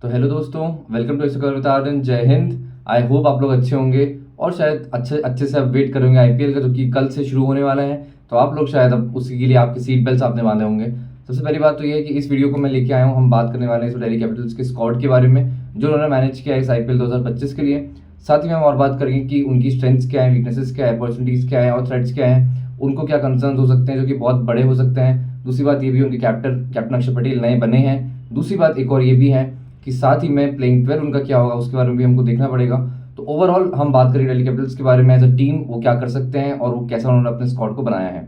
तो हेलो दोस्तों, welcome to with जय हिंद। आई होप आप लोग अच्छे होंगे और शायद अच्छे अच्छे से आप वेट करेंगे आईपीएल का, जो कि कल से शुरू होने वाला है। तो आप लोग शायद अब उसी के लिए आपके सीट बेल्ट आपने बांधे होंगे। सबसे पहली बात तो ये है कि इस वीडियो को मैं लेके आया हूँ, हम बात करने वाले हैं इस दिल्ली कैपिटल्स के स्क्वाड के बारे में जो उन्होंने मैनेज किया है इस आईपीएल 2025 के लिए। साथ ही में हम और बात करेंगे कि उनकी स्ट्रेंथ्स क्या है, वीकनेसेस क्या है, अपॉर्चुनिटीज़ क्या है और थ्रेट्स क्या है, उनको क्या कंसर्न हो सकते हैं जो कि बहुत बड़े हो सकते हैं। दूसरी बात ये भी उनके कैप्टन अक्षर पटेल नए बने हैं। दूसरी बात एक और ये भी है कि साथ ही में प्लेइंग 12 उनका क्या होगा, उसके बारे में भी हमको देखना पड़ेगा। तो ओवरऑल हम बात करें दिल्ली कैपिटल्स के बारे में एज अ टीम, वो क्या कर सकते हैं और वो कैसा उन्होंने अपने स्क्वाड को बनाया है।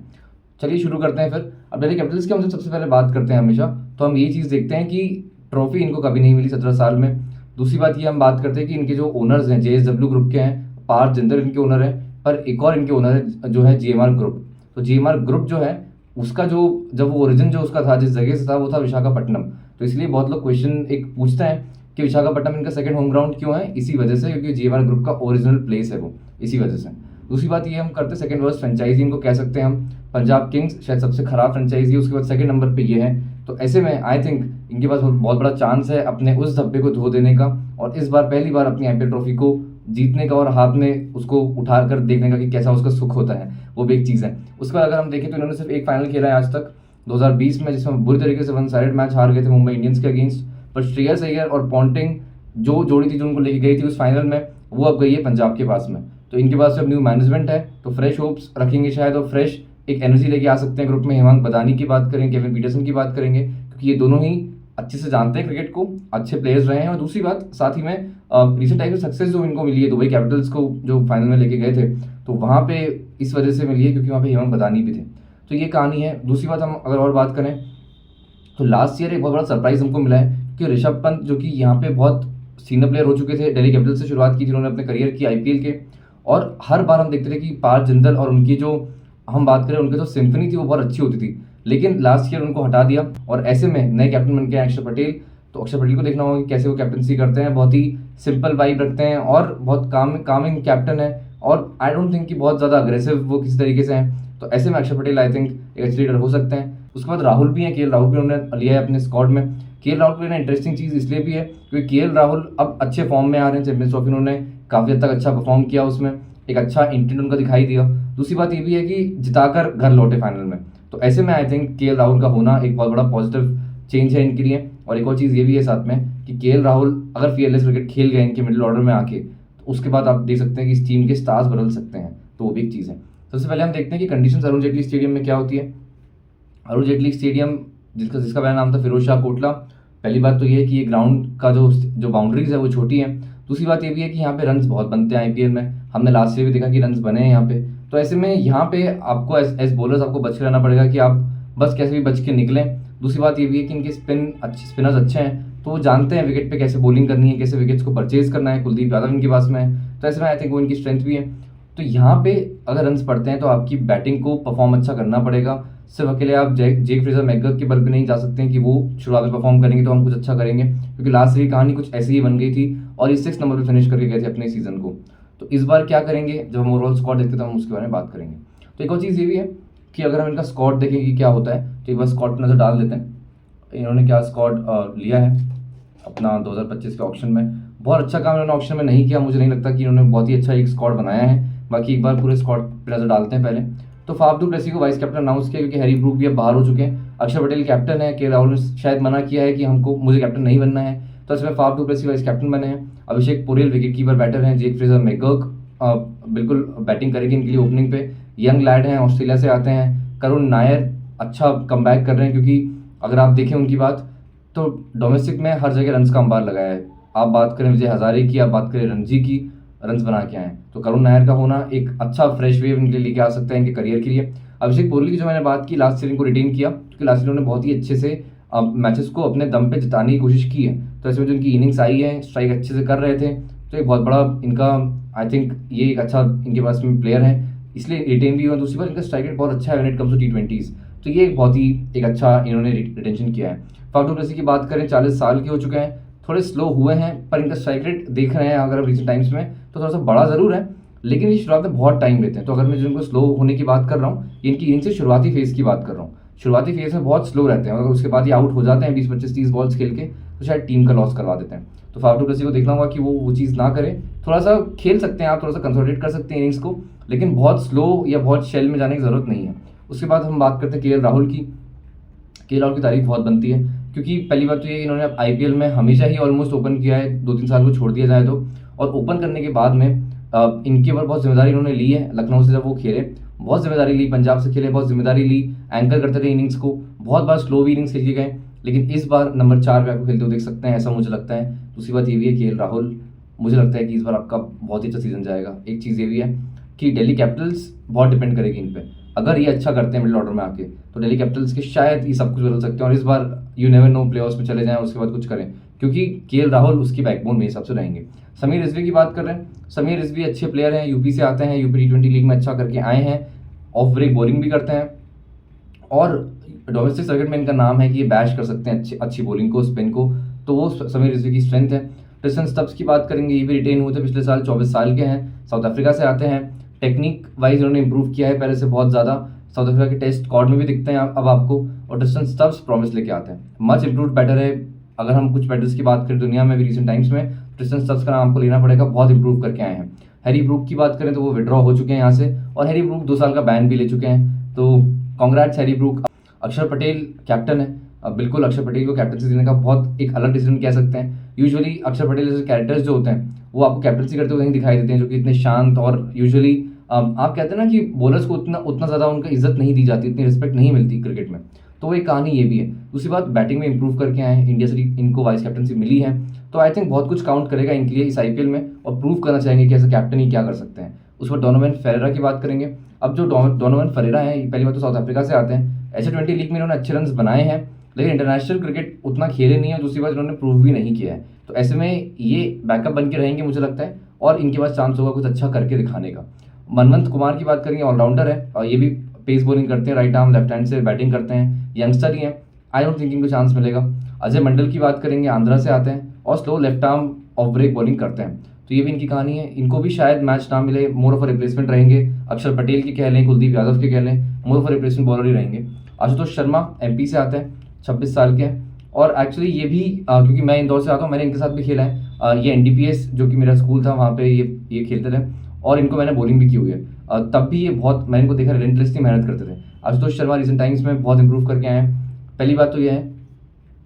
चलिए शुरू करते हैं फिर। अब दिल्ली कैपिटल्स की हम सबसे पहले बात करते हैं हमेशा, तो हम ये चीज़ देखते हैं कि ट्रॉफी इनको कभी नहीं मिली 17 साल में। दूसरी बात ये हम बात करते हैं कि इनके जो ओनर्स हैं JSW ग्रुप के हैं, पार्थ जिंदल इनके ओनर है, पर एक और इनके ओनर है जो है GMR ग्रुप। तो GMR ग्रुप जो है उसका जो जब वो ओरिजिन जो उसका था, जिस जगह से था, वो था विशाखापट्टनम। तो इसलिए बहुत लोग क्वेश्चन एक पूछते हैं कि विशाखापट्टनम इनका सेकंड होम ग्राउंड क्यों है। इसी वजह से, क्योंकि GMR ग्रुप का ओरिजिनल प्लेस है वो, इसी वजह से। दूसरी बात ये हम करते हैं सेकंड वर्स्ट फ्रेंचाइजी इनको कह सकते हैं हम। पंजाब किंग्स शायद सबसे खराब फ्रेंचाइजी है, उसके बाद सेकंड नंबर पे ये है। तो ऐसे में आई थिंक इनके पास बहुत बड़ा चांस है अपने उस धब्बे को धो देने का और इस बार पहली बार अपनी आईपीएल ट्रॉफी को जीतने का और हाथ में उसको उठा कर देखने का कि कैसा उसका सुख होता है, वो भी एक चीज़ है। उसके बाद अगर हम देखें तो इन्होंने सिर्फ एक फाइनल खेला है आज तक 2020 में, जिसमें बुरी तरीके से वन साइडेड मैच हार गए थे मुंबई इंडियंस के अगेंस्ट। पर श्रेयस अय्यर और पॉन्टिंग जो जोड़ी थी जो उनको लेके गई थी उस फाइनल में, वो अब गई है पंजाब के पास में। तो इनके पास अब न्यू मैनेजमेंट है, तो फ्रेश होप्स रखेंगे शायद और फ्रेश एक एनर्जी लेके आ सकते हैं ग्रुप में। हेमंत बदानी की बात करें, केविन पीटरसन की बात करेंगे, क्योंकि ये दोनों ही अच्छे से जानते हैं क्रिकेट को, अच्छे प्लेयर्स रहे हैं। और दूसरी बात साथ ही में रिसेंट टाइम में सक्सेस जो इनको मिली है दुबई कैपिटल्स को जो फाइनल में लेके गए थे, तो वहाँ पे इस वजह से मिली है क्योंकि वहाँ पे हेमंत बदानी भी थे। तो ये कहानी है। दूसरी बात हम अगर और बात करें तो लास्ट ईयर एक बहुत बड़ा सरप्राइज हमको मिला है कि ऋषभ पंत जो कि यहाँ पे बहुत सीनियर प्लेयर हो चुके थे, दिल्ली कैपिटल्स से शुरुआत की थी उन्होंने अपने करियर की आईपीएल के, और हर बार हम देखते थे कि पार्थ जिंदल और उनकी जो हम बात करें उनकी जो सिम्फनी थी वो बहुत अच्छी होती थी, लेकिन लास्ट ईयर उनको हटा दिया और ऐसे में नए कैप्टन बन के अक्षर पटेल। तो अक्षर पटेल को देखना होगा कि कैसे वो कैप्टनसी करते हैं। बहुत ही सिंपल वाइब रखते हैं और बहुत कामिंग कैप्टन है, और आई डोंट थिंक कि बहुत ज़्यादा अग्रेसिव वो किसी तरीके से हैं। तो ऐसे में अक्षर पटेल आई थिंक एक अच्छे लीडर हो सकते हैं। उसके बाद राहुल भी हैं, KL राहुल भी उन्होंने लिया है अपने स्क्वाड में। KL राहुल के लिए इंटरेस्टिंग चीज़ इसलिए भी है क्योंकि KL राहुल अब अच्छे फॉर्म में आ रहे हैं। चैंपियंस ट्रॉफी उन्होंने काफ़ी हद तक अच्छा परफॉर्म किया, उसमें एक अच्छा इंटेंट उनका दिखाई दिया। दूसरी बात ये भी है कि जिताकर घर लौटे फाइनल में। तो ऐसे में आई थिंक KL राहुल का होना एक बहुत बड़ा पॉजिटिव चेंज है इनके लिए। और एक और चीज़ ये भी है साथ में कि KL राहुल अगर fearless क्रिकेट खेल गए इनके मिडिल ऑर्डर में आके, तो उसके बाद आप देख सकते हैं कि इस टीम के स्टार्स बदल सकते हैं, तो वो भी एक चीज़ है। सबसे पहले हम देखते हैं कि कंडीशंस अरुण जेटली स्टेडियम में क्या होती है। अरुण जेटली स्टेडियम जिसका पहला नाम था फिरोज शाह कोटला। पहली बात तो ये है कि ये ग्राउंड का जो बाउंड्रीज है वो छोटी है। दूसरी बात ये भी है कि यहाँ पे रन्स बहुत बनते हैं आईपीएल में, हमने लास्ट ईयर भी देखा कि रन्स बने हैं यहाँ पे। तो ऐसे में यहाँ पे आपको एज बॉलर्स आपको बच के रहना पड़ेगा कि आप बस कैसे भी बच के निकलें। दूसरी बात ये भी है कि इनके स्पिनर्स अच्छे हैं, तो वो जानते हैं विकेट पे कैसे बॉलिंग करनी है, कैसे विकेट्स को परचेज करना है। कुलदीप यादव इनके पास में है, तो ऐसे में आई थिंक वो इनकी स्ट्रेंथ भी है। तो यहाँ पे अगर रन्स पड़ते हैं तो आपकी बैटिंग को परफॉर्म अच्छा करना पड़ेगा। सिर्फ अकेले आप जेक फ्रेजर मैकग्रा के बल पे नहीं जा सकते हैं कि वो शुरुआत में परफॉर्म करेंगे तो हम कुछ अच्छा करेंगे, क्योंकि लास्ट ईयर की कहानी कुछ ऐसी ही बन गई थी और ये 6 नंबर पे फिनिश करके गए थे अपने सीजन को। तो इस बार क्या करेंगे, जब हम ओवरऑल स्क्वाड देखते हैं तो हम उसके बारे में बात करेंगे। तो एक और चीज़ ये भी है कि अगर हम इनका स्क्वाड देखें कि क्या होता है, तो एक बार स्क्वाड पर नज़र डाल देते हैं। इन्होंने क्या स्क्वाड लिया है अपना 2025 के ऑक्शन में। बहुत अच्छा काम इन्होंने ऑक्शन में नहीं किया, मुझे नहीं लगता कि इन्होंने बहुत ही अच्छा एक स्क्वाड बनाया है। बाकी एक बार पूरे स्क्वाड पर नजर डालते हैं पहले। तो फाफ डू प्लेसी को वाइस कैप्टन अनाउंस किया क्योंकि हैरी ब्रूक भी अब बाहर हो चुके हैं। अक्षर पटेल कैप्टन है, KL राहुल ने शायद मना किया है कि मुझे कैप्टन नहीं बनना है, तो इसमें Faf du Plessis vice captain बने हैं। Abhishek Porel wicket keeper batter हैं। जेक फ्रेजर मैकग्रा बिल्कुल बैटिंग करेगी इनके लिए ओपनिंग पे। यंग लैड हैं, ऑस्ट्रेलिया से आते हैं। करुण नायर अच्छा कमबैक कर रहे हैं, क्योंकि अगर आप देखें उनकी बात तो डोमेस्टिक में हर जगह रन्स का अंबार लगाया है। आप बात करें विजय हजारे की, आप बात करें रणजी की, रन्स बना के आए। तो करुण नायर का होना एक अच्छा फ्रेश वेव इनके लिए लेके आ सकता है इनके करियर के लिए। अभिषेक पुरी की जो मैंने बात की, लास्ट ईयर इनको रिटेन किया क्योंकि लास्ट ईयर उन्होंने बहुत ही अच्छे से मैचेस को अपने दम पे जिताने की कोशिश की है। तो इसमें जो इनकी इनिंग्स आई है, स्ट्राइक अच्छे से कर रहे थे, तो एक बहुत बड़ा इनका आई थिंक ये एक अच्छा इनके पास में प्लेयर है, इसलिए रिटेन भी हुआ। दूसरी बात इनका स्ट्राइक रेट बहुत अच्छा है when it comes to T20s, तो ये बहुत ही एक अच्छा इन्होंने रिटेंशन किया है। फाफ डू प्लेसी की बात करें, 40 साल के हो चुके हैं, थोड़े स्लो हुए हैं, पर इनका स्ट्राइक रेट देख रहे हैं अगर रिसेंट टाइम्स में तो थोड़ा सा बड़ा ज़रूर है, लेकिन ये शुरुआत में बहुत टाइम लेते हैं। तो अगर मैं जिनको स्लो होने की बात कर रहा हूँ, इनकी इनिंग से शुरुआती फेज़ की बात कर रहा हूँ, शुरुआती फेज में बहुत स्लो रहते हैं, और उसके बाद ये आउट हो जाते हैं 20-25-30 बॉल्स खेल के, तो शायद टीम का लॉस करवा देते हैं। तो फाफ डू प्लेसी को देखना होगा कि वो चीज़ ना करें। थोड़ा सा खेल सकते हैं आप, थोड़ा सा कंसोलिडेट कर सकते हैं इनिंग्स को, लेकिन बहुत स्लो या बहुत शेल में जाने की ज़रूरत नहीं है। उसके बाद हम बात करते हैं के राहुल की। के राहुल की तारीफ बहुत बनती है, क्योंकि पहली बात तो ये इन्होंने आईपीएल में हमेशा ही ऑलमोस्ट ओपन किया है, 2-3 साल को छोड़ दिया जाए तो, और ओपन करने के बाद में इनके ऊपर बहुत जिम्मेदारी इन्होंने ली है। लखनऊ से जब वो खेले बहुत जिम्मेदारी ली, पंजाब से खेले बहुत जिम्मेदारी ली, एंकर करते थे इनिंग्स को, बहुत बार स्लो भी इनिंग्स खेल के गए, लेकिन इस बार नंबर 4 पे आपको खेलते हुए देख सकते हैं, ऐसा मुझे लगता है। दूसरी बात ये भी है कि राहुल, मुझे लगता है कि इस बार आपका बहुत ही अच्छा सीजन जाएगा। एक चीज़ ये भी है कि दिल्ली कैपिटल्स बहुत डिपेंड करेगी इन पे, अगर ये अच्छा करते हैं मिडिल ऑर्डर में आके, तो दिल्ली कैपिटल्स के शायद ये सब कुछ बदल सकते हैं, और इस बार यू नेवर नो प्लेऑफ्स में चले जाएं, उसके बाद कुछ करें, क्योंकि के राहुल उसकी बैकबोन में हिसाब से रहेंगे। समीर रिजवी की बात कर रहे हैं, समीर रिजवी अच्छे प्लेयर हैं, यूपी से आते हैं, यूपी T20 लीग में अच्छा करके आए हैं, ऑफ ब्रेक बॉलिंग भी करते हैं, और डोमेस्टिक सर्किट में इनका नाम है कि ये बैश कर सकते हैं अच्छी बॉलिंग को, स्पिन को, तो वो समीर रिजवी की स्ट्रेंथ है। ट्रिस्टन स्टब्स की बात करेंगे, ये भी रिटेन हुए थे पिछले साल, 24 साल के हैं, साउथ अफ्रीका से आते हैं, टेक्निक वाइज उन्होंने इंप्रूव किया है पहले से बहुत ज़्यादा, साउथ अफ्रीका के टेस्ट स्क्वाड में भी दिखते हैं अब आपको, और ट्रिस्टन स्टब्स प्रॉमिस लेके आते हैं, मच इंप्रूव्ड बैटर है। अगर हम कुछ बैटर्स की बात करें दुनिया में भी रिसेंट टाइम्स में, ट्रिस्टन स्टब्स का नाम आपको लेना पड़ेगा, बहुत इंप्रूव करके आए हैं। हैरी ब्रूक की बात करें तो वो विड्रॉ हो चुके हैं यहाँ से, और हैरी ब्रूक 2 साल का बैन भी ले चुके हैं, तो कॉन्ग्रेट्स हैरी ब्रूक। अक्षर पटेल कैप्टन है, अब बिल्कुल अक्षर पटेल को कैप्टनसी देने का बहुत एक अलग डिसीजन कह सकते हैं। यूजुअली अक्षर पटेल जैसे कैरेक्टर्स जो होते हैं वो आपको कैप्टनसी करते हुए नहीं दिखाई देते हैं, जो कि इतने शांत, और यूजुअली आप कहते हैं ना कि बॉलर्स को उतना ज़्यादा उनका इज्जत नहीं दी जाती, इतनी रिस्पेक्ट नहीं मिलती क्रिकेट में, तो वो एक कहानी ये भी है। दूसरी बात, बैटिंग में इंप्रूव करके आए हैं, इंडिया से इनको वाइस कैप्टनसी मिली है, तो आई थिंक बहुत कुछ काउंट करेगा इनके लिए इस आईपीएल में, और प्रूव करना चाहेंगे कि ऐसा कैप्टन ही क्या कर सकते हैं। उस पर डोनोवन फेरेरा की बात करेंगे। अब जो डोनोवन फेरेरा हैं, पहली बात तो साउथ अफ्रीका से आते हैं, H20 लीग में इन्होंने अच्छे रन बनाए हैं, लेकिन इंटरनेशनल क्रिकेट उतना खेले नहीं है, दूसरी बात इन्होंने प्रूव भी नहीं किया है, तो ऐसे में ये बैकअप बन के रहेंगे मुझे लगता है, और इनके पास चांस होगा कुछ अच्छा करके दिखाने का। मनमंत कुमार की बात करेंगे, ऑलराउंडर है, और ये भी पेस बॉलिंग करते हैं, राइट आर्म लेफ्ट हैंड से बैटिंग करते हैं, यंगस्टर ही हैं, आई डोंट थिंक इनको चांस मिलेगा। अजय मंडल की बात करेंगे, आंध्रा से आते हैं, और slow left arm off break bowling करते हैं, तो ये भी इनकी कहानी है। इनको भी शायद मैच ना मिले, मोर ऑफ अ रिप्लेसमेंट रहेंगे, अक्षर पटेल की कह लें, कुलदीप यादव के कह लें, more of a replacement bowler ही रहेंगे। आशुतोष शर्मा MP से आते हैं, 26 साल के हैं, और एक्चुअली ये भी क्योंकि मैं इंदौर से आता हूँ, मैंने इनके साथ भी खेला है, ये NDPS जो कि मेरा स्कूल था वहाँ पे ये खेलते थे, और इनको मैंने बॉलिंग भी की हुई है, तब भी ये बहुत, मैंने इनको देखा रिलेंटलेसली मेहनत करते थे। आशुतोष शर्मा रिसेंट टाइम्स में बहुत इंप्रूव करके आए हैं। पहली बात तो ये है,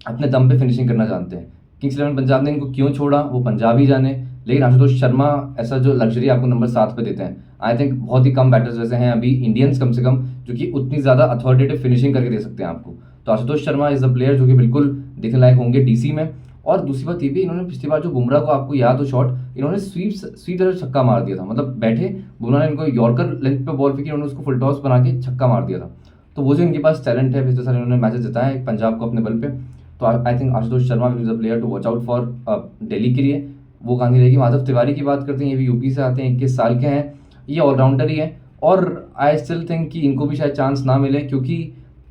अपने दम पे फिनिशिंग करना जानते हैं। किंग्स 11 पंजाब ने इनको क्यों छोड़ा वो पंजाब ही जाने, लेकिन आशुतोष शर्मा ऐसा जो लग्जरी आपको नंबर 7 पे देते हैं, आई थिंक बहुत ही कम बैटर्स वैसे हैं अभी इंडियंस कम से कम, जो कि उतनी ज़्यादा अथॉरिटेटिव फिनिशिंग करके दे सकते हैं आपको। तो Ashutosh Sharma is the player जो कि बिल्कुल देखने लायक होंगे DC में। और दूसरी बात ये भी, इन्होंने पिछली बार जो बुमराह को आपको याद हो शॉट, इन्होंने स्वीप तरह छक्का मार दिया था, मतलब बैठे बुमराह ने इनको यॉर्कर लेंथ पे बॉल फेंकी, उन्होंने उसको फुल टॉस बना के छक्का मार दिया था। तो वो जो इनके पास टैलेंट है, पिछले साल इन्होंने मैचेस जिताए पंजाब को अपने बल पे, तो I think Ashutosh Sharma is a player to watch out for Delhi के लिए, वो कहानी रहेगी। माधव तिवारी की बात करते हैं, ये भी यूपी से आते हैं, 21 साल के हैं, ये ऑलराउंडर ही है, और आई स्टिल थिंक कि इनको भी शायद चांस ना मिले, क्योंकि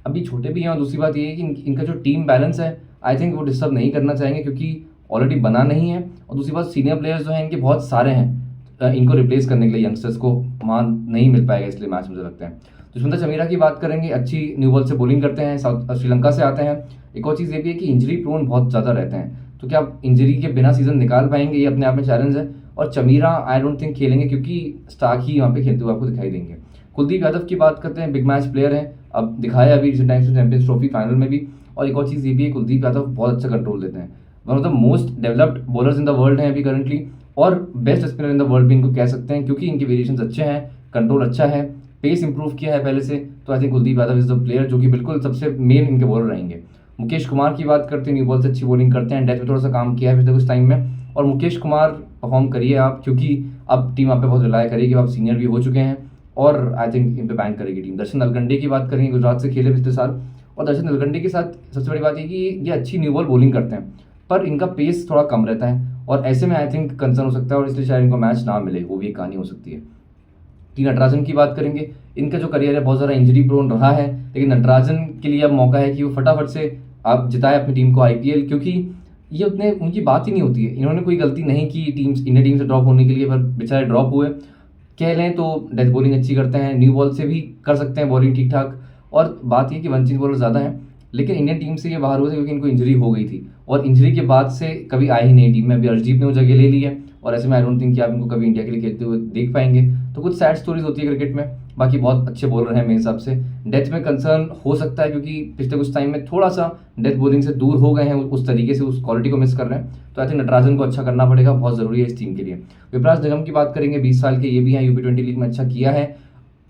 अभी छोटे भी हैं, और दूसरी बात ये है कि इनका जो टीम बैलेंस है, आई थिंक वो डिस्टर्ब नहीं करना चाहेंगे, क्योंकि ऑलरेडी बना नहीं है, और दूसरी बात सीनियर प्लेयर्स जो हैं इनके बहुत सारे हैं, इनको रिप्लेस करने के लिए यंगस्टर्स को वहाँ नहीं मिल पाएगा, इसलिए मैच मुझे लगता है। दुष्मंत चमीरा की बात करेंगे, अच्छी न्यू बॉल से बॉलिंग करते हैं, साउथ श्रीलंका से आते हैं। एक और चीज़ ये भी है कि इंजरी प्रोन बहुत ज़्यादा रहते हैं, तो क्या आप इंजरी के बिना सीजन निकाल पाएंगे, ये अपने आप में चैलेंज है। और चमीरा आई डोंट थिंक खेलेंगे, क्योंकि स्टार्क ही वहाँ पे खेलते हुए आपको दिखाई देंगे। कुलदीप यादव की बात करते हैं, बिग मैच प्लेयर हैं, अब दिखाया अभी रिसेंट टाइम्स में चैंपियंस ट्रॉफी फाइनल में भी। और एक और चीज़ ये भी है, कुलदीप यादव बहुत अच्छा कंट्रोल देते हैं, one of the most developed bowlers in the world हैं अभी करंटली, और best spinner in the world भी इनको कह सकते हैं, क्योंकि इनके वेरिएशंस अच्छे हैं, कंट्रोल अच्छा है, पेस इंप्रूव किया है पहले से। तो I think Kuldeep Yadav is the player जो कि बिल्कुल सबसे मेन इनके बॉलर रहेंगे। मुकेश कुमार की बात करते हैं, न्यू बॉल से अच्छी बॉलिंग करते हैं, डेथ में थोड़ा सा काम किया है पिछले कुछ टाइम में, और मुकेश कुमार परफॉर्म करिए आप, क्योंकि अब टीम आप पे बहुत रिलाय करेगी, आप सीनियर भी हो चुके हैं, और आई थिंक इन पे बैंक करेगी टीम। दर्शन नलगंडे की बात करेंगे, गुजरात से खेले पिछले साल, और दर्शन नलगंडे के साथ सबसे बड़ी बात ये कि ये अच्छी न्यू बॉल बॉलिंग करते हैं, पर इनका पेस थोड़ा कम रहता है, और ऐसे में आई थिंक कंसर्न हो सकता है, और इसलिए शायद इनको मैच ना मिले, वो भी एक कहानी हो सकती है। टी नटराजन की बात करेंगे, इनका जो करियर है बहुत ज़्यादा इंजरी प्रोन रहा है, लेकिन नटराजन के लिए अब मौका है कि वो फटाफट से आप जिताए अपनी टीम को IPL, क्योंकि ये उतने उनकी बात ही नहीं होती है, इन्होंने कोई गलती नहीं की इंडिया टीम से ड्रॉप होने के लिए, पर बेचारे ड्रॉप हुए कह लें तो। डेथ बॉलिंग अच्छी करते हैं, न्यू बॉल से भी कर सकते हैं बॉलिंग ठीक ठाक, और बात ये कि वनचीत बॉलर ज़्यादा हैं, लेकिन इंडियन टीम से ये बाहर हुए थे क्योंकि इनको इंजरी हो गई थी और इंजरी के बाद से कभी आए ही नहीं टीम में। अभी अर्शदीप ने वो जगह ले ली है और ऐसे में आई डोंट थिंक कि आप इनको कभी इंडिया के लिए खेलते हुए देख पाएंगे। तो कुछ सैड स्टोरीज होती है क्रिकेट में, बाकी बहुत अच्छे बॉलर हैं मेरे हिसाब से। डेथ में कंसर्न हो सकता है क्योंकि पिछले कुछ टाइम में थोड़ा सा डेथ बॉलिंग से दूर हो गए हैं, उस तरीके से उस क्वालिटी को मिस कर रहे हैं। तो आई थिंक नटराजन को अच्छा करना पड़ेगा, बहुत ज़रूरी है इस टीम के लिए। विपराज निगम की बात करेंगे, 20 साल के ये भी हैं, यूपी-20 लीग में अच्छा किया है।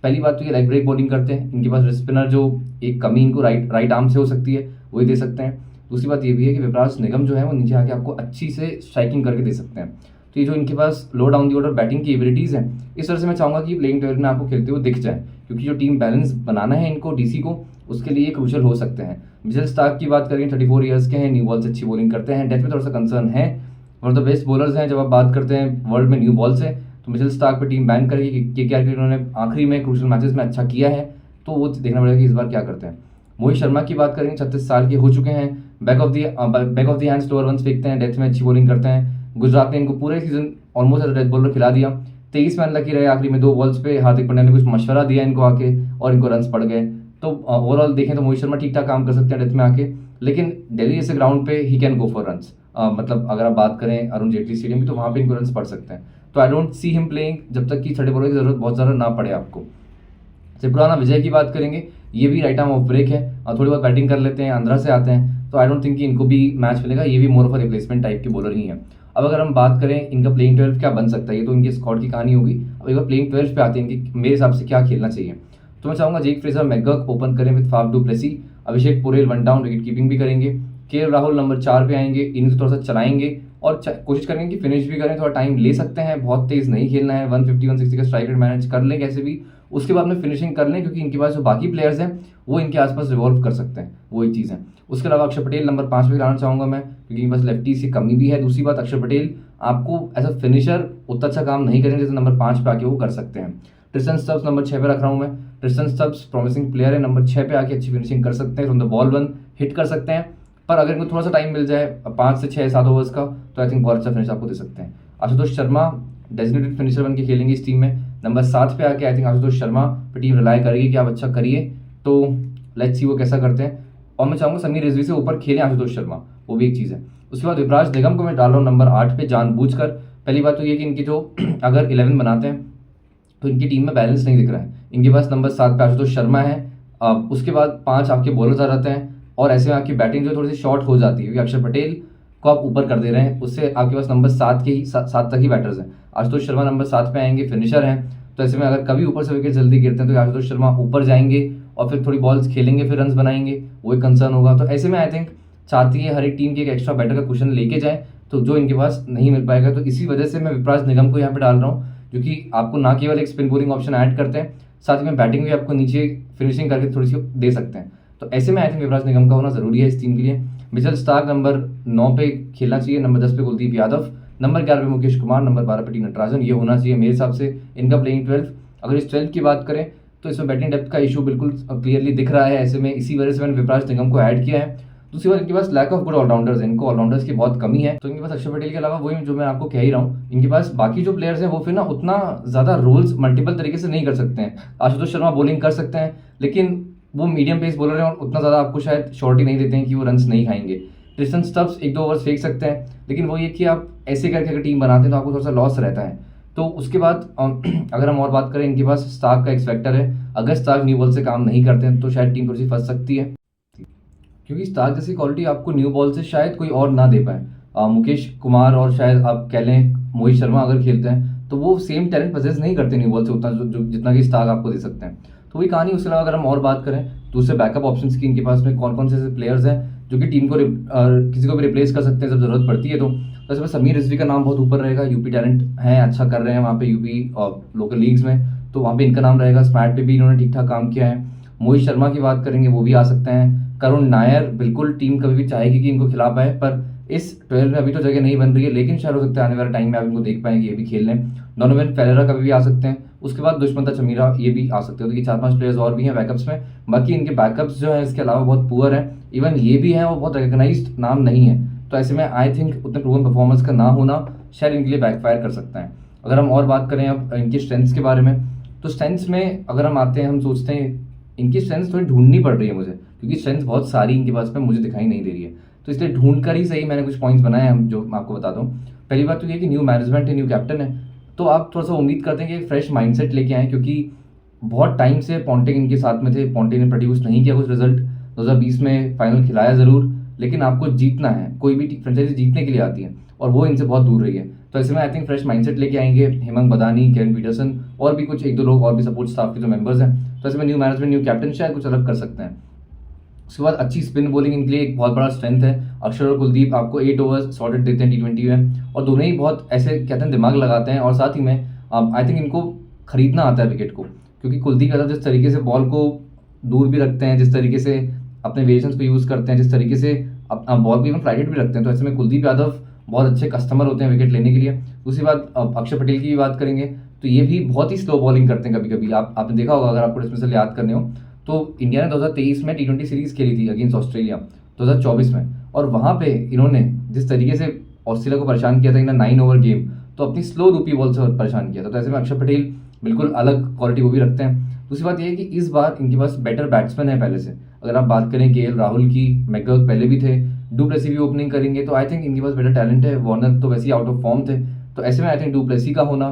पहली बात तो ये लेग ब्रेक बॉलिंग करते हैं, इनके पास स्पिनर जो एक कमी इनको राइट आर्म से हो सकती है वही दे सकते हैं। दूसरी बात ये भी है कि विपराज निगम जो है वो नीचे आके आपको अच्छी से स्ट्राइकिंग करके दे सकते हैं। तो ये जो इनके पास लो डाउन दी ऑर्डर बैटिंग की एबिलिटीज़ हैं, इस वजह से मैं चाहूँगा कि प्लेइंग 12 में आपको खेलते हुए दिख जाए, क्योंकि जो टीम बैलेंस बनाना है इनको डीसी को, उसके लिए क्रूशल हो सकते हैं। मिचेल स्टार्क की बात करें, 34 ईयर्स के हैं, न्यू बॉल से अच्छी बॉलिंग करते हैं, डेथ में थोड़ा सा कंसर्न है। One of the best bowlers हैं जब आप बात करते हैं वर्ल्ड में न्यू बॉल से, तो मिचेल स्टार्क पे टीम बैन करेगी कि क्या उन्होंने आखिरी में क्रूशल मैचेस में अच्छा किया है, तो वो देखना पड़ेगा कि इस बार क्या करते हैं। मोहित शर्मा की बात करेंगे, 36 साल के हो चुके हैं, back of the hand slower ones फेंकते हैं, डेथ में अच्छी बॉलिंग करते हैं। गुजरात ने इनको पूरे सीजन ऑलमोस्ट डेथ बॉलर खिला दिया, 23 में अनलकी रहे, आखिरी में 2 बॉल्स पे हार्दिक पांड्या ने कुछ मशवरा दिया इनको आके और इनको रन्स पड़ गए। तो ओवरऑल देखें तो मोहित शर्मा ठीक ठाक काम कर सकते हैं डेथ में आके, लेकिन दिल्ली जैसे ग्राउंड पे he can go for runs. मतलब अगर आप बात करें अरुण जेटली स्टेडियम की, तो वहाँ पे इनको रन्स पड़ सकते हैं। तो I don't see him playing जब तक कि थर्ड बॉलर की जरूरत बहुत ज़्यादा ना पड़े आपको। त्रिपुराना विजय की बात करेंगे, ये भी राइट आर्म ऑफ ब्रेक है और थोड़ी बहुत बैटिंग कर लेते हैं, आंध्रा से आते हैं, तो आई डोंट थिंक कि इनको भी मैच मिलेगा। ये भी मोर ऑफ अ रिप्लेसमेंट टाइप के बॉलर ही हैं। अब अगर हम बात करें इनका प्लेइंग 12 क्या बन सकता है, ये तो इनके स्क्वाड की कहानी होगी। अब एक बार प्लेइंग 12 पे आते हैं इनकी मेरे हिसाब से क्या खेलना चाहिए, तो मैं चाहूँगा जेक फ्रेजर मैकगर्क ओपन करें विद फाफ डू प्लेसी, अभिषेक पुरेल वन डाउन विकेट कीपिंग भी करेंगे, के राहुल नंबर 4 पे आएंगे, इनको थोड़ा सा चलाएंगे और कोशिश करेंगे कि फिनिश भी करें। थोड़ा टाइम ले सकते हैं, बहुत तेज नहीं खेलना है, 150-160 का स्ट्राइक रेट मैनेज कर लें कैसे भी, उसके बाद में फिनिशिंग कर लें, क्योंकि इनके पास जो बाकी प्लेयर्स हैं वो इनके आसपास रिवॉल्व कर सकते हैं, वो एक चीज़ है। उसके अलावा अक्षर पटेल नंबर 5 पे खिलाना चाहूँगा मैं, क्योंकि इनके पास लेफ्टी की कमी भी है। दूसरी बात, अक्षर पटेल आपको एज अ फिनिशर उतना अच्छा काम नहीं करेंगे जैसे नंबर 5 पे आके वो कर सकते हैं। ट्रिस्टन स्टब्स नंबर 6 पे रख रहा हूँ मैं। ट्रिस्टन स्टब्स प्रॉमिसिंग प्लेयर है, नंबर 6 पे आके अच्छी फिनिशिंग कर सकते हैं, फ्रॉम द बॉल 1 हिट कर सकते हैं। पर अगर इनको थोड़ा सा टाइम मिल जाए 5 से 6-7 ओवर्स का, तो आई थिंक बहुत अच्छा फिनिश आपको दे सकते हैं। आशुतोष शर्मा डेजिग्नेटेड फिनिशर बन के खेलेंगे इस टीम में, नंबर 7 पे आके आई थिंक आशुतोष शर्मा पे टीम रिलाई करेगी कि आप अच्छा करिए, तो लेट्स सी वो कैसा करते हैं। और मैं चाहूँगा समीर रिजवी से ऊपर खेलें आशुतोष शर्मा, वो भी एक चीज़ है। उसके बाद विपराज निगम को मैं डाल रहा हूँ नंबर 8 पे जानबूझकर। पहली बात तो ये कि इनकी जो अगर 11 बनाते हैं तो इनकी टीम में बैलेंस नहीं दिख रहा है। इनके पास नंबर 7 पे आशुतोष शर्मा है, उसके बाद 5 आपके बॉलर्स आ जाते हैं और ऐसे में आपकी बैटिंग जो थोड़ी सी शॉर्ट हो जाती है, क्योंकि अक्षर पटेल को आप ऊपर कर दे रहे हैं, उससे आपके पास नंबर 7 के ही 7 तक ही बैटर्स हैं। आशुतोष शर्मा नंबर 7 पे आएंगे, फिनिशर हैं, तो ऐसे में अगर कभी ऊपर से विकेट जल्दी गिरते हैं तो आशुतोष शर्मा ऊपर जाएंगे और फिर थोड़ी बॉल्स खेलेंगे, फिर रन्स बनाएंगे, वो एक कंसर्न होगा। तो ऐसे में आई थिंक चाहती है हर एक टीम की एक एक्स्ट्रा बैटर का क्वेश्चन लेके जाए, तो जो इनके पास नहीं मिल पाएगा। तो इसी वजह से मैं विपराज निगम को यहाँ पे डाल रहा हूँ, क्योंकि आपको ना केवल एक स्पिन बॉलिंग ऑप्शन ऐड करते हैं, साथ ही में बैटिंग भी आपको नीचे फिनिशिंग करके थोड़ी सी दे सकते हैं। तो ऐसे में आई थिंक विपराज निगम का होना जरूरी है इस टीम के लिए। मिचेल स्टार्क नंबर 9 पे खेलना चाहिए, नंबर 10 पे कुलदीप यादव, नंबर 11 पे मुकेश कुमार, नंबर 12 पे टी नटराजन, ये होना चाहिए मेरे हिसाब से इनका प्लेइंग 12। अगर इस 12 की बात करें तो इसमें बैटिंग डेप्थ का इशू बिल्कुल क्लियरली दिख रहा है, ऐसे में इसी वजह से मैंने विपराज निगम को ऐड किया है। दूसरी बात, इनके पास लैक ऑफ गुड ऑलराउंडर्स है, इनको ऑलराउंडर्स की बहुत कमी है। तो इनके पास अक्षर पटेल के अलावा वही जो मैं आपको कह ही रहा हूँ, इनके पास बाकी जो प्लेयर्स हैं वो फिर ना उतना ज़्यादा रोल्स मल्टीपल तरीके से नहीं कर सकते हैं। आशुतोष शर्मा बॉलिंग कर सकते हैं, लेकिन वो मीडियम पेस बॉलर हैं और उतना ज़्यादा आपको शायद शॉर्टी नहीं देते हैं कि वो रन्स नहीं खाएंगे। ट्रिस्टन स्टब्स 1-2 ओवर्स फेंक सकते हैं, लेकिन वो ये कि आप ऐसे करके अगर टीम बनाते हैं तो आपको थोड़ा सा लॉस रहता है। तो उसके बाद अगर हम और बात करें, इनके पास स्टार्क का एक्स फैक्टर है, अगर स्टार्क न्यू बॉल से काम नहीं करते हैं तो शायद टीम थोड़ी सी फंस सकती है, क्योंकि स्टार्क जैसी क्वालिटी आपको न्यू बॉल से शायद कोई और ना दे पाए। मुकेश कुमार और शायद आप कह लें मोहित शर्मा अगर खेलते हैं तो वो सेम टैलेंट पोजेस नहीं करते न्यू बॉल से उतना जितना कि स्टार्क आपको दे सकते हैं। तो वही कहानी। उसके अलावा अगर हम और बात करें दूसरे बैकअप ऑप्शंस की, इनके पास में कौन कौन से ऐसे प्लेयर्स हैं जो कि टीम को किसी को भी रिप्लेस कर सकते हैं जब जरूरत पड़ती है। तो वैसे समीर रिजवी का नाम बहुत ऊपर रहेगा, यूपी टैलेंट है, अच्छा कर रहे हैं वहाँ पे यूपी लोकल लीग्स में, तो वहाँ पे इनका नाम रहेगा। स्मैट पे भी इन्होंने ठीक ठाक काम किया है। मोहित शर्मा की बात करेंगे, वो भी आ सकते हैं। करुण नायर बिल्कुल टीम कभी भी चाहेगी कि इनको खिला पाए, पर इस 12 में अभी तो जगह नहीं बन रही है, लेकिन शायद हो सकता है आने वाले टाइम में आप इनको देख पाएंगे ये भी खेल लें। डोनोवन फेरेरा कभी भी आ सकते हैं। उसके बाद दुष्मंता चमीरा ये भी आ सकते हो। देखिए 4-5 प्लेयर्स और भी हैं बैकअप्स में, बाकी इनके बैकअप्स जो हैं इसके अलावा बहुत पुअर हैं। इवन ये भी हैं और बहुत रिकग्नाइज्ड नाम नहीं है, तो ऐसे में आई थिंक उतने प्रूवन परफॉर्मेंस का ना होना शायद इनके लिए बैकफायर कर सकता है। अगर हम और बात करें अब इनकी स्ट्रेंथ्स के बारे में, तो स्ट्रेंथ्स में अगर हम आते हैं, हम सोचते हैं इनकी स्ट्रेंथ थोड़ी ढूंढनी पड़ रही है मुझे, क्योंकि स्ट्रेंथ बहुत सारी इनके पास में मुझे दिखाई नहीं दे रही है। तो इसलिए ढूंढ कर ही सही मैंने कुछ पॉइंट्स बनाए हैं जो मैं आपको बताता हूँ। पहली बात तो ये कि न्यू मैनेजमेंट है, न्यू कैप्टन है, तो आप थोड़ा सा उम्मीद करते हैं कि एक फ्रेश माइंडसेट लेके आएँ, क्योंकि बहुत टाइम से पॉन्टिंग इनके साथ में थे। पॉन्टिंग ने प्रोड्यूस नहीं किया कुछ रिजल्ट। 2020 में फाइनल खिलाया ज़रूर, लेकिन आपको जीतना है, कोई भी फ्रेंचाइजी जीतने के लिए आती है, और वो इनसे बहुत दूर रही है। तो ऐसे में आई थिंक फ्रेश माइंडसेट लेके आएंगे हेमंग बदानी, केविन पीटरसन और भी कुछ एक दो लोग और भी सपोर्ट स्टाफ के जो मेंबर्स हैं। तो ऐसे में न्यू मैनेजमेंट, न्यू कैप्टन शायद कुछ अलग कर सकते हैं। उसके बाद अच्छी स्पिन बॉलिंग इनके लिए एक बहुत बड़ा स्ट्रेंथ है। अक्षर और कुलदीप आपको 8 ओवर्स सॉर्टेड देते हैं T20 में, और दोनों ही बहुत ऐसे कहते हैं दिमाग लगाते हैं, और साथ ही में आई थिंक इनको खरीदना आता है विकेट को, क्योंकि कुलदीप यादव जिस तरीके से बॉल को दूर भी रखते हैं, जिस तरीके से अपने वेरिएशंस को यूज़ करते हैं, जिस तरीके से बॉल को इवन फ्लाइटेड भी रखते हैं, तो ऐसे में कुलदीप यादव बहुत अच्छे कस्टमर होते हैं विकेट लेने के लिए। दूसरी बात, अक्षर पटेल की भी बात करेंगे, तो ये भी बहुत ही स्लो बॉलिंग करते हैं कभी कभी। आपने देखा होगा, अगर आपको डिस्मिसल याद करने हो, तो इंडिया ने 2023 में T20 सीरीज़ खेली थी अगेंस्ट ऑस्ट्रेलिया 2024 में, और वहाँ पे इन्होंने जिस तरीके से ऑस्ट्रेलिया को परेशान किया था इन 9 ओवर गेम, तो अपनी स्लो रूपी बॉल से परेशान किया था। तो ऐसे में अक्षर पटेल बिल्कुल अलग क्वालिटी वो भी रखते हैं। दूसरी बात यह है कि इस बार इनके पास बेटर बैट्समैन है पहले से। अगर आप बात करें KL राहुल की, मैकगर्क पहले भी थे, डू प्लेसी भी ओपनिंग करेंगे, तो आई थिंक इनके पास बेटर टैलेंट है। वार्नर तो वैसे ही आउट ऑफ फॉर्म थे, तो ऐसे में आई थिंक डू प्लेसी का होना,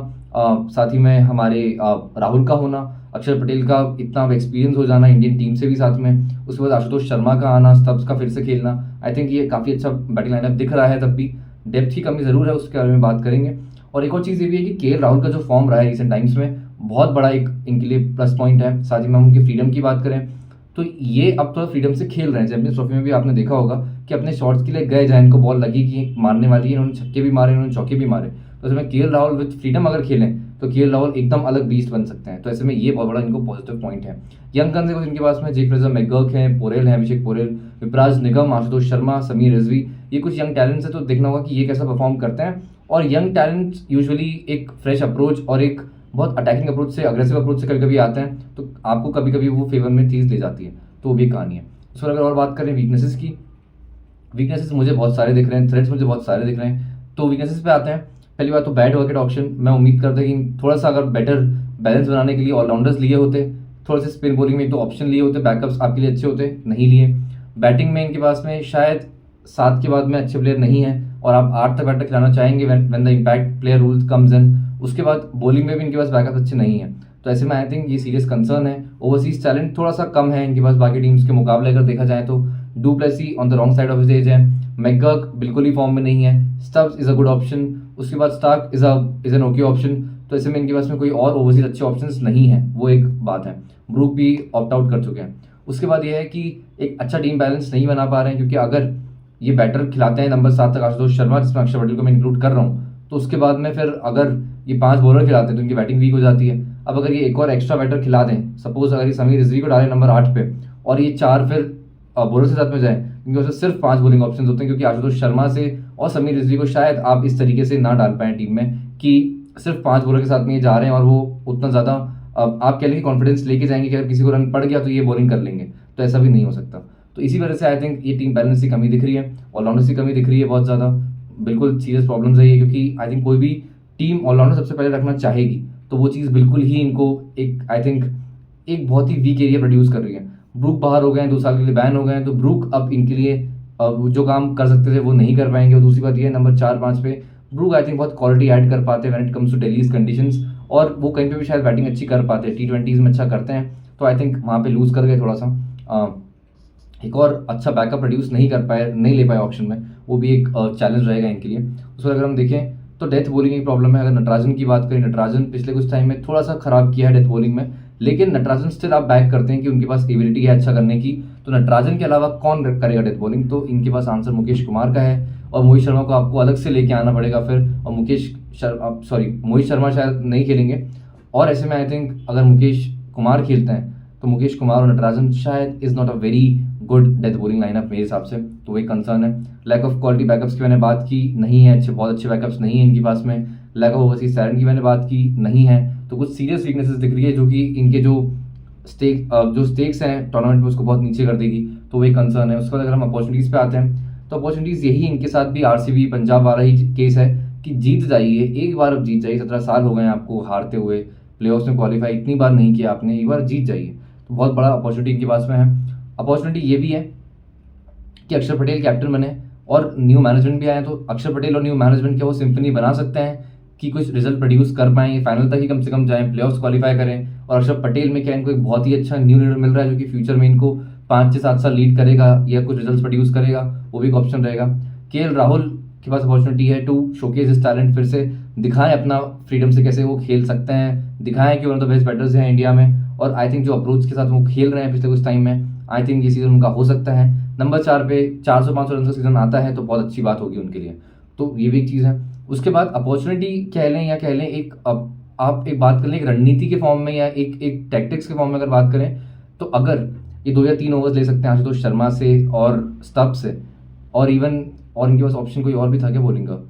साथ ही में हमारे राहुल का होना, अक्षर पटेल का इतना एक्सपीरियंस हो जाना इंडियन टीम से भी साथ में, उसके बाद आशुतोष शर्मा का आना, स्टब्स का फिर से खेलना, आई थिंक ये काफ़ी अच्छा बैटिंग लाइनअप दिख रहा है। तब भी डेप्थ की कमी ज़रूर है, उसके बारे में बात करेंगे। और एक और चीज़ ये भी है कि KL राहुल का जो फॉर्म रहा है रिसेंट टाइम्स में, बहुत बड़ा एक इनके लिए प्लस पॉइंट है। साथ ही में हम उनकी फ्रीडम की बात करें, तो ये अब थोड़ा फ्रीडम से खेल रहे हैं। चैंपियंस ट्रॉफी में भी आपने देखा होगा कि अपने शॉट्स के लिए गए, जहाँ इनको बॉल लगी कि मारने वाली है, इन्होंने छक्के भी मारे, इन्होंने चौके भी मारे। तो ऐसे में KL राहुल विद फ्रीडम अगर खेलें, तो KL राहुल एकदम अलग बीस्ट बन सकते हैं। तो ऐसे में ये बहुत बड़ा इनको पॉजिटिव पॉइंट है। यंग गन्स देखो इनके पास में जे फ्रेजर मैकगर्क हैं, पोरेल हैं, अभिषेक पोरेल, विपराज निगम, आशुतोष शर्मा, समीर रिजवी, ये कुछ यंग टैलेंट्स है। तो देखना होगा कि ये कैसा परफॉर्म करते हैं। और यंग टैलेंट्स यूजुअली एक फ्रेश अप्रोच और एक बहुत अटैकिंग अप्रोच से, अग्रेसिव अप्रोच से कभी कभी आते हैं, तो आपको कभी कभी वो फेवर में चीज़ ले जाती है। तो वो भी कहानी है। उस पर अगर और बात करें वीकनेसेस की, वीकनेसेस मुझे बहुत सारे दिख रहे हैं, थ्रेड्स मुझे बहुत सारे दिख रहे हैं। तो वीकनेसेस पे आते हैं। पहली बात तो बैड विकेट ऑप्शन, मैं उम्मीद करता कि थोड़ा सा अगर बेटर बैलेंस बनाने के लिए ऑलराउंडर्स लिए होते, थोड़े से स्पिन बॉलिंग में एक तो ऑप्शन लिए होते, बैकअप्स आपके लिए अच्छे होते, नहीं लिए। बैटिंग में इनके पास में शायद 7 के बाद में अच्छे प्लेयर नहीं है, और आप 8 तक बैटर खिलाना चाहेंगे when the impact player rule comes in. उसके बाद बॉलिंग में भी इनके पास बैकअप अच्छे नहीं है। तो ऐसे में आई थिंक ये सीरियस कंसर्न है। ओवरसीज टैलेंट थोड़ा सा कम है इनके पास बाकी टीम्स के मुकाबले अगर देखा जाए तो। Du Plessis on the wrong side of his age है, मैकगर्क बिल्कुल ही फॉर्म में नहीं है, Stubbs is a good option, उसके बाद Starc is an okay option. तो ऐसे में इनके पास में कोई और ओवरसीज अच्छे ऑप्शंस नहीं है, वो एक बात है। ब्रूक भी ऑप्ट आउट कर चुके हैं। उसके बाद ये है कि एक अच्छा टीम बैलेंस नहीं बना पा रहे हैं, क्योंकि अगर ये बैटर खिलाते हैं नंबर 7 तक आशुतोष शर्मा, जिसमें अक्षर पटेल को मैं इंक्लूड कर रहा हूँ, तो उसके बाद में फिर अगर ये 5 बॉलर खिलाते हैं तो इनकी बैटिंग वीक हो जाती है। अब अगर ये एक और एक्स्ट्रा बैटर खिला दें, सपोज अगर ये समीर रिजवी को डालें नंबर 8 पे, और ये 4 फिर बॉलर के साथ में जाए, क्योंकि उससे सिर्फ 5 बॉलिंग ऑप्शन होते हैं, क्योंकि आशुतोष शर्मा से और समीर रिजवी को शायद आप इस तरीके से ना डाल पाएँ टीम में कि सिर्फ 5 बॉलर के साथ में ये जा रहे हैं, और वो उतना ज़्यादा आप कह लें कॉन्फिडेंस लेके जाएंगे कि अगर किसी को रन पड़ गया तो ये बॉलिंग कर लेंगे, तो ऐसा भी नहीं हो सकता। तो इसी वजह से आई थिंक ये टीम बैलेंस की कमी दिख रही है, ऑलराउंडर्स की कमी दिख रही है बहुत ज़्यादा। बिल्कुल सीरियस प्रॉब्लम्स है ये, क्योंकि आई थिंक कोई भी टीम ऑलराउंडर सबसे पहले रखना चाहेगी, तो वो चीज़ बिल्कुल ही इनको एक आई थिंक एक बहुत ही वीक एरिया प्रोड्यूस कर रही है। ब्रूक बाहर हो गए हैं, 2 साल के लिए बैन हो गए हैं, तो ब्रूक अब इनके लिए जो काम कर सकते थे वो नहीं कर पाएंगे। और दूसरी बात ये है, नंबर 4-5 पे ब्रूक आई थिंक बहुत क्वालिटी ऐड कर पाते हैं when it comes to Delhi's conditions, और वो कहीं पे भी शायद बैटिंग अच्छी कर पाते हैं, T20s में अच्छा करते हैं। तो आई थिंक वहाँ पे लूज़ कर गए थोड़ा सा। एक और अच्छा बैकअप प्रोड्यूस नहीं कर पाए, नहीं ले पाए ऑप्शन में, वो भी एक चैलेंज रहेगा इनके लिए। उस पर अगर हम देखें तो डेथ बॉलिंग की प्रॉब्लम है। अगर नटराजन की बात करें, नटराजन पिछले कुछ टाइम में थोड़ा सा खराब किया है डेथ बॉलिंग में, लेकिन नटराजन स्टिल आप बैक करते हैं कि उनके पास एबिलिटी है अच्छा करने की। तो नटराजन के अलावा कौन करेगा डेथ बॉलिंग, तो इनके पास आंसर मुकेश कुमार का है, और मोहित शर्मा को आपको अलग से लेके आना पड़ेगा फिर, और मोहित शर्मा शायद नहीं खेलेंगे। और ऐसे में आई थिंक अगर मुकेश कुमार खेलते हैं तो मुकेश कुमार और नटराजन शायद is not a very good death bowling lineup मेरे हिसाब से, तो वही कंसर्न है। लैक ऑफ क्वालिटी बैकअप्स की मैंने बात की, नहीं है अच्छे, बहुत अच्छे बैकअप्स नहीं है इनके पास में। लैक ऑफ ओवरसीज टैलेंट की मैंने बात की, नहीं है। तो कुछ सीरियस वीकनेसेस दिख रही है, जो कि इनके जो स्टेक्स हैं टूर्नामेंट में उसको बहुत नीचे कर देगी, तो वही कंसर्न है। उसके बाद अगर हम अपॉर्चुनिटीज़ पे आते हैं, तो अपॉर्चुनिटीज़ यही इनके साथ भी RCB पंजाब वाला ही केस है कि जीत जाइए एक बार, अब जीत जाइए। 17 साल हो गए हैं आपको हारते हुए, प्लेऑफ्स में क्वालिफाई इतनी बार नहीं किया आपने, एक बार जीत जाइए। तो बहुत बड़ा अपॉर्चुनिटी इनके पास में है। अपॉर्चुनिटी ये भी है कि अक्षर पटेल कैप्टन बने और न्यू मैनेजमेंट भी आए, तो अक्षर पटेल और न्यू मैनेजमेंट क्या वो सिम्फनी बना सकते हैं कि कुछ रिजल्ट प्रोड्यूस कर पाएँ, ये फाइनल तक ही कम से कम जाएँ, प्लेऑफ्स क्वालिफाई करें। और अक्षर पटेल में क्या इनको एक बहुत ही अच्छा न्यू लीडर मिल रहा है जो कि फ्यूचर में इनको 5 से 7 साल लीड करेगा या कुछ रिजल्ट प्रोड्यूस करेगा, वो भी एक ऑप्शन रहेगा। केएल राहुल के पास अपॉर्चुनिटी है टू शोकेस हिज टैलेंट, फिर से दिखाएं अपना फ्रीडम से कैसे वो खेल सकते हैं, दिखाएं कि one of the best batters हैं इंडिया में। और आई थिंक जो अप्रोच के साथ वो खेल रहे हैं पिछले कुछ टाइम में, आई थिंक ये सीज़न उनका हो सकता है। नंबर 4 पे 400-500 रन का सीज़न आता है तो बहुत अच्छी बात होगी उनके लिए, तो ये भी एक चीज़ है। उसके बाद अपॉर्चुनिटी कह लें या कह लें एक आप एक बात कर लें एक रणनीति के फॉर्म में या एक टैक्टिक्स के फॉर्म में अगर बात करें, तो अगर ये 2 या 3 ओवर्स ले सकते हैं आशुतोष शर्मा से और स्टब्स से, और इवन और इनके पास ऑप्शन कोई और भी था क्या बॉलिंग का,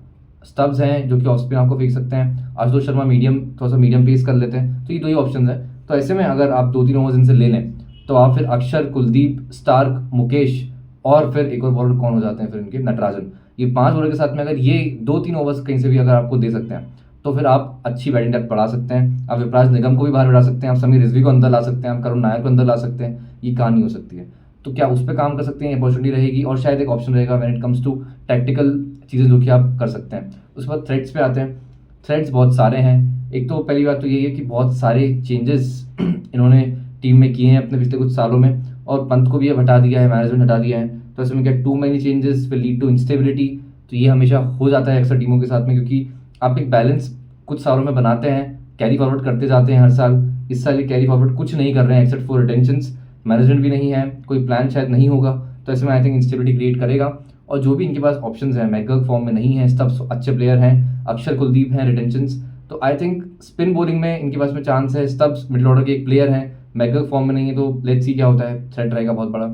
स्टब्स हैं जो कि ऑफ स्पिन आपको फेंक सकते हैं, आशुतोष शर्मा मीडियम थोड़ा सा मीडियम पेस कर लेते हैं, तो ये 2 ही ऑप्शन है। तो ऐसे में अगर आप 2-3 ओवर्स इनसे ले लें तो आप फिर अक्षर, कुलदीप, स्टार्क, मुकेश और फिर एक और बॉलर कौन हो जाते हैं फिर इनके, नटराजन, ये 5 बॉलर के साथ में अगर ये 2-3 ओवर्स कहीं से भी अगर आपको दे सकते हैं तो फिर आप अच्छी बैटिंग डेप्थ बढ़ा सकते हैं। आप विपराज निगम को भी बाहर बढ़ा सकते हैं, आप समीर रिजवी को अंदर ला सकते हैं, आप करुण नायर को अंदर ला सकते हैं, ये कहानी हो सकती है। तो क्या उस पर काम कर सकते हैं, अपॉर्चुनिटी रहेगी और शायद एक ऑप्शन रहेगा when it comes to tactical चीज़ें जो कि आप कर सकते हैं। उसके बाद थ्रेड्स पे आते हैं। थ्रेड्स बहुत सारे हैं। एक तो पहली बात तो यही है कि बहुत सारे चेंजेस इन्होंने टीम में किए हैं अपने पिछले कुछ सालों में, और पंत को भी अब हटा दिया है, मैनेजमेंट हटा दिया है, तो इसमें क्या too many changes will lead to instability, तो ये हमेशा हो जाता है अक्सर टीमों के साथ में, क्योंकि आप एक बैलेंस कुछ सालों में बनाते हैं, कैरी फॉरवर्ड करते जाते हैं हर साल। इस साल ये कैरी फॉरवर्ड कुछ नहीं कर रहे हैं एक्सेप्ट फॉर रिटेंशंस, मैनेजमेंट भी नहीं है, कोई प्लान शायद नहीं होगा, तो ऐसे में आई थिंक इंस्टेबिलिटी क्रिएट करेगा। और जो भी इनके पास ऑप्शंस हैं, मैकगर्क फॉर्म में नहीं है, स्टब्स अच्छे प्लेयर हैं, अक्षर, कुलदीप हैं रिटेंशंस, तो आई थिंक स्पिन बॉलिंग में इनके पास में चांस है। स्टब्स मिडिल ऑर्डर के एक प्लेयर हैं, मैकगर्क फॉर्म में नहीं है, तो लेट्स सी क्या होता है, थ्रेट रहेगा बहुत बड़ा।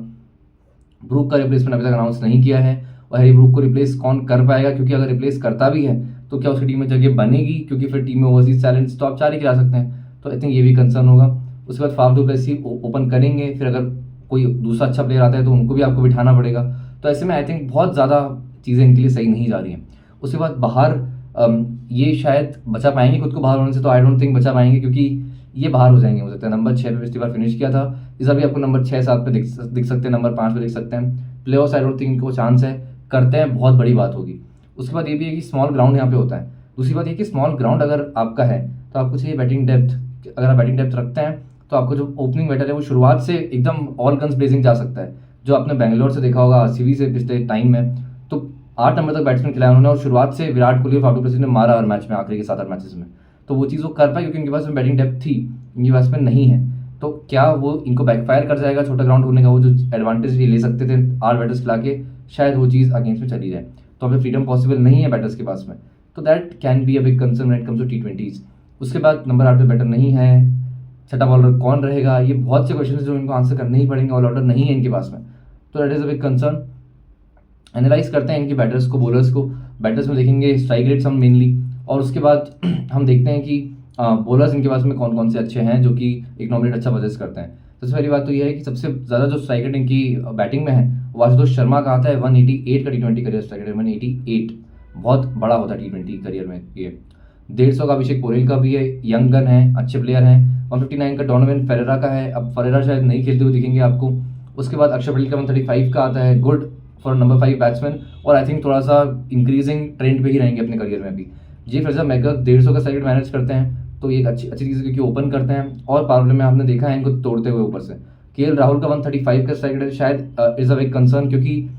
ब्रूक का रिप्लेसमेंट अभी तक अनाउंस नहीं किया है, और हैरी ब्रूक को रिप्लेस कौन कर पाएगा, क्योंकि अगर रिप्लेस करता भी है तो क्या उसकी टीम में जगह बनेगी, क्योंकि फिर टीम में ओवरसीज टैलेंट्स तो आप 4 ही खिला सकते हैं, तो आई थिंक ये भी कंसर्न होगा। उसके बाद फाफ डू प्लेसी ओपन करेंगे, फिर अगर कोई दूसरा अच्छा प्लेयर आता है तो उनको भी आपको बिठाना पड़ेगा, तो ऐसे में आई थिंक बहुत ज़्यादा चीज़ें इनके लिए सही नहीं जा रही हैं। उसके बाद बाहर ये शायद बचा पाएंगे खुद को बाहर होने से, तो आई डोंट थिंक बचा पाएंगे, क्योंकि ये बाहर हो जाएंगे हो सकता है। नंबर 6 पे पिछली बार फिनिश किया था, इस बार भी आपको नंबर 6-7 पे दिख सकते हैं, नंबर 5 पे दिख सकते हैं। Play of I don't think इनको चांस है, करते हैं बहुत बड़ी बात होगी। उसके बाद ये भी है कि स्मॉल ग्राउंड यहाँ पे होता है। दूसरी बात ये कि स्मॉल ग्राउंड अगर आपका है तो आपको चाहिए बैटिंग डेप्थ। अगर आप बैटिंग डेप्थ रखते हैं तो आपको जो ओपनिंग बैटर है वो शुरुआत से एकदम ऑल गन्स ब्लेजिंग जा सकता है, जो आपने बेंगलोर से देखा होगा, आरसीबी से पिछले टाइम में, तो 8 नंबर तक बैट्समैन खिलाया उन्होंने, और शुरुआत से विराट कोहली और फाफ डू प्लेसी ने मारा हर मैच में, आखिरी के 7-8 मैचेस में, तो वो चीज़ वो कर पाए क्योंकि इनके पास में बैटिंग डेप्थ थी, इनके पास में नहीं है। तो क्या वो इनको बैकफायर कर जाएगा छोटा ग्राउंड होने का, वो जो एडवांटेज ये ले सकते थे 8 बैटर्स खिला के, शायद वो चीज़ अगेंस्ट में चली जाए, तो हमें फ्रीडम पॉसिबल नहीं है बैटर्स के पास में, तो that can be a big concern when it comes to T20s। उसके बाद नंबर 8 पे बैटर नहीं है, छठा बॉलर कौन रहेगा, ये बहुत से क्वेश्चन जो इनको आंसर करने ही पड़ेंगे, ऑल आउटर नहीं है इनके पास में, तो that is a big concern. Analyse करते हैं इनके बैटर्स को, बॉलर्स को। बैटर्स में देखेंगे स्ट्राइक रेट्स हम मेनली, और उसके बाद हम देखते हैं कि बॉलर्स इनके पास में कौन कौन से अच्छे हैं जो कि एक नॉमिनेट अच्छा पजेस करते हैं। सबसे पहली बात तो ये है कि सबसे ज़्यादा जो स्ट्राइक रेट इनकी बैटिंग में है वो आशुतोष शर्मा का आता है, 188 का T20 करियर स्ट्राइक रेट, 188 बहुत बड़ा होता है T20 करियर में ये। 150 का अभिषेक पोरेल का भी है, यंग गन है, अच्छे प्लेयर हैं। 159 का डोनोवन फेरेरा का है, अब फेरेरा शायद नहीं खेलते हुए दिखेंगे आपको। उसके बाद अक्षर पटेल का 135 का आता है, गुड फॉर नंबर 5 बैट्समैन, और आई थिंक थोड़ा सा इंक्रीजिंग ट्रेंड पे ही रहेंगे अपने करियर में भी। जे फ्रेजर मैकगर्क 150 का स्ट्राइक रेट मैनेज करते हैं, तो ये एक अच्छी चीज़ है क्योंकि ओपन करते हैं, और पावर प्ले में आपने देखा है इनको तोड़ते हुए ऊपर से। केएल राहुल का 135 का स्ट्राइक रेट शायद इज़ अ बिग कंसर्न, क्योंकि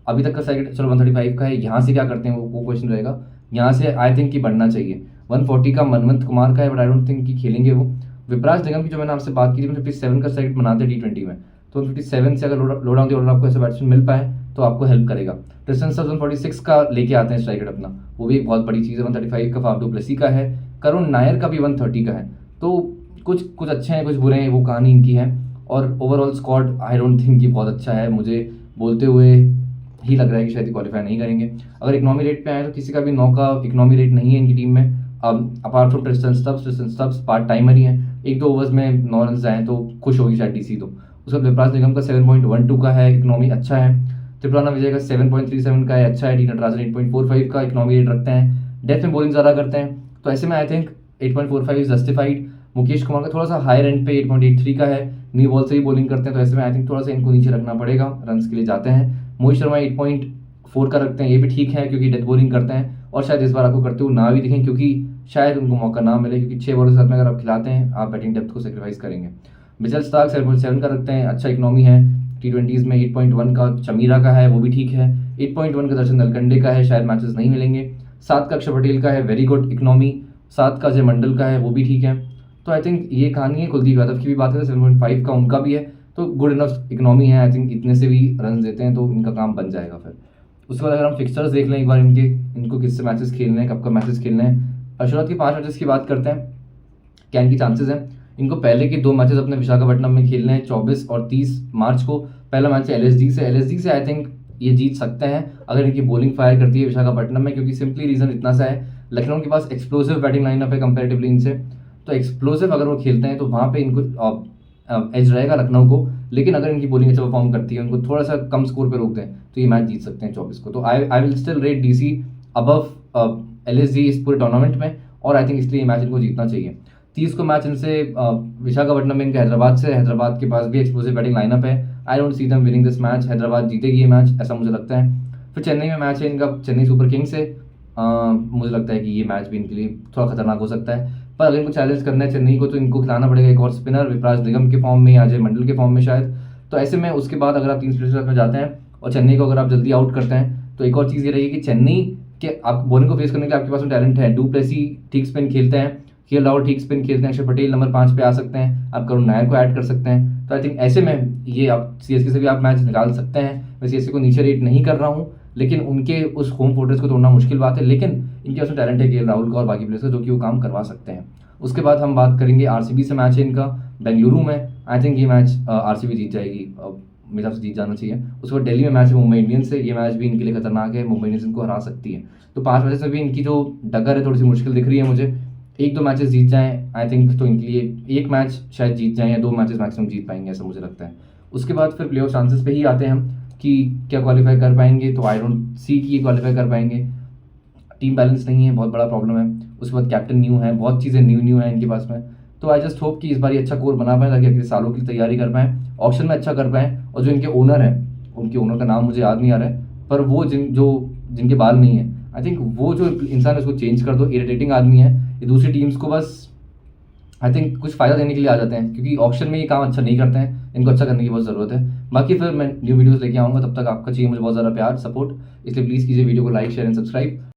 अभी तक का स्ट्राइक रेट चलो 135 का है, यहाँ से क्या करते हैं वो क्वेश्चन रहेगा। यहाँ से आई थिंक कि बढ़ना चाहिए। 140 का मनवंत कुमार का है, बट आई डोंट थिंक कि खेलेंगे वो। विपराज निगम की जो मैंने आपसे बात की थी, 157 का स्ट्राइक रेट बनाते हैं T20 में, तो 157 से अगर लो डाउन दी ऑर्डर आपको ऐसे बैट्समैन मिल पाए तो आपको हेल्प करेगा। ट्रिस्टन स्टब्स 146 का लेके आते हैं स्ट्राइक रेट अपना, वो भी एक बहुत बड़ी चीज़ है। 135 का फाफ डू प्लेसी का है, करुण नायर का भी 130 का है, तो कुछ अच्छे हैं कुछ बुरे हैं, वो कहानी इनकी है। और overall squad I don't think कि बहुत अच्छा है, मुझे बोलते हुए ही लग रहा है कि शायद क्वालिफाई नहीं करेंगे। अगर इकनॉमी रेट पे आए तो किसी का भी 9 का इकनॉमी रेट नहीं है इनकी टीम में, apart from Tristan Stubbs part timer ही हैं, 1-2 ओवर्स में 9 रन आए तो खुश होगी शायद डीसी। तो उसका विपराज निगम का 7.12 का है, इकनॉमी अच्छा है। त्रिपुराना विजय का 7.37 का है, अच्छा है। डी नटराजन 8.45 का इकनॉमी रेट रखते हैं, डेथ में बॉलिंग ज़्यादा करते हैं, तो ऐसे में I think 8.45 is justified. Mukesh Kumar का थोड़ा सा हायर एंड पे 8.83 का है, न्यू बॉल से ही बॉलिंग करते हैं, तो ऐसे में आई थिंक थोड़ा सा इनको नीचे रखना पड़ेगा, रन्स के लिए जाते हैं। मोहित शर्मा 8.4 का रखते हैं, ये भी ठीक है क्योंकि डेथ बॉलिंग करते हैं, और शायद इस बार आपको करते हुए ना भी दिखें क्योंकि शायद उनको मौका ना मिले, क्योंकि 6 बॉलर के साथ में अगर आप खिलाते हैं आप बैटिंग डेप्थ को सेक्रीफाइस करेंगे। मिचेल स्टार्क 7.7 का रखते हैं, अच्छा इकनॉमी है। T20s में 8.1 का चमीरा का है, वो भी ठीक है। 8.1 का दर्शन नलकंडे का है, शायद मैचेस नहीं मिलेंगे। 7 का अक्षर पटेल का है, वेरी गुड इकनॉमी। 7 का अजय मंडल का है, वो भी ठीक है। तो आई थिंक ये कहानी है। कुलदीप यादव की भी बात करें 7.5 का उनका भी है, तो गुड इनफ इकनॉमी है। आई थिंक इतने से भी रन देते हैं तो इनका काम बन जाएगा। फिर उसके बाद अगर हम फिक्सर्स देख लें एक बार इनको किससे मैचेस खेलने हैं, कब कब मैचेस खेलने हैं। शुरुआत की 5 मैचेस की बात करते हैं, क्या इनकी चांसेस हैं। इनको पहले के 2 मैचेस अपने विशाखापट्टनम में खेलने हैं 24 और 30 मार्च को। पहला मैच है एलएसडी से आई थिंक ये जीत सकते हैं अगर इनकी बॉलिंग फायर करती है विशाखापट्टनम में, क्योंकि सिंपली रीज़न इतना सा है, लखनऊ के पास एक्सप्लोसिव बैटिंग लाइनअप है कंपेरेटिवली इनसे, तो एक्सप्लोसिव अगर वो खेलते हैं तो वहाँ पे इनको एज रहेगा लखनऊ को। लेकिन अगर इनकी बॉलिंग अच्छा परफॉर्म करती है, उनको थोड़ा सा कम स्कोर पे रोक दें तो ये मैच जीत सकते हैं 24 को। तो I will still rate DC above LSD इस पूरे टूर्नामेंट में, और आई थिंक इसलिए ये मैच इनको जीतना चाहिए। 30 को मैच इनसे विशाखापट्टनम में, इनके हैदराबाद से, हैदराबाद के पास भी एक्सप्लोसिव बैटिंग लाइनअप है। I don't see them winning this match, Hyderabad जीतेगी ये मैच, ऐसा मुझे लगता है। फिर चेन्नई में मैच है इनका चेन्नई सुपर किंग्स से, मुझे लगता है कि ये मैच भी इनके लिए थोड़ा खतरनाक हो सकता है। पर अगर इनको चैलेंज करना है चेन्नई को तो इनको खिलाना पड़ेगा एक और स्पिनर, विपराज निगम के फॉर्म में या अजय मंडल के फॉर्म में शायद। तो ऐसे में उसके बाद अगर आप 3 स्पिनर्स में जाते हैं और चेन्नई को अगर आप जल्दी आउट करते हैं, तो एक और चीज़ ये रहेगी कि चेन्नई के आप बॉलिंग को फेस करने के लिए आपके पास में टैलेंट है। डू प्लेसी ठीक स्पिन खेलते हैं, केएल राहुल ठीक स्पिन खेलते हैं, अक्षर पटेल नंबर 5 पे आ सकते हैं, आप करुण नायर को ऐड कर सकते हैं। तो आई थिंक ऐसे में ये आप सीएसके से भी आप मैच निकाल सकते हैं। मैं सीएसके को नीचे रेट नहीं कर रहा हूँ, लेकिन उनके उस होम फोर्ट्रेस को तोड़ना मुश्किल बात है, लेकिन इनके पास में टैलेंट है केएल राहुल का और बाकी प्लेयर्स का, जो कि वो काम करवा सकते हैं। उसके बाद हम बात करेंगे आरसीबी से, मैच है इनका बेंगलुरु में। आई थिंक ये मैच आरसीबी जीत जाएगी, मेरे हिसाब से जीत जाना चाहिए। उसके बाद दिल्ली में मैच है मुंबई इंडियंस से, ये मैच भी इनके लिए खतरनाक है, मुंबई इंडियंस इनको हरा सकती है। तो 5 मैचेस में भी इनकी जो डगर है थोड़ी सी मुश्किल दिख रही है मुझे। 1-2 मैचेस जीत जाएं आई थिंक, तो इनके लिए 1 मैच शायद जीत जाएं या 2 मैचेस मैक्सिमम जीत पाएंगे, ऐसा मुझे लगता है। उसके बाद फिर प्लेऑफ चांसेस पे ही आते हैं हम कि क्या क्वालिफाई कर पाएंगे, तो आई डोंट सी कि ये क्वालिफाई कर पाएंगे। टीम बैलेंस नहीं है, बहुत बड़ा प्रॉब्लम है। उसके बाद कैप्टन न्यू है, बहुत चीज़ें न्यू है इनके पास में। तो आई जस्ट होप कि इस बार ये अच्छा कोर बना पाएँ ताकि अगले सालों की तैयारी कर पाएँ, ऑप्शन में अच्छा कर पाएँ। और जो इनके ओनर हैं, उनके ओनर का नाम मुझे याद नहीं आ रहा है, पर वो जिनके बाल नहीं है, आई थिंक वो जो इंसान है उसको चेंज कर दो। इरिटेटिंग आदमी है, ये दूसरी टीम्स को बस आई थिंक कुछ फ़ायदा देने के लिए आ जाते हैं, क्योंकि ऑप्शन में ये काम अच्छा नहीं करते हैं, इनको अच्छा करने की बहुत ज़रूरत है। बाकी फिर मैं न्यू वीडियोस लेके आऊँगा, तब तक आपका चाहिए मुझे बहुत ज़्यादा प्यार सपोर्ट, इसलिए प्लीज़ कीजिए वीडियो को लाइक शेयर एंड सब्सक्राइब।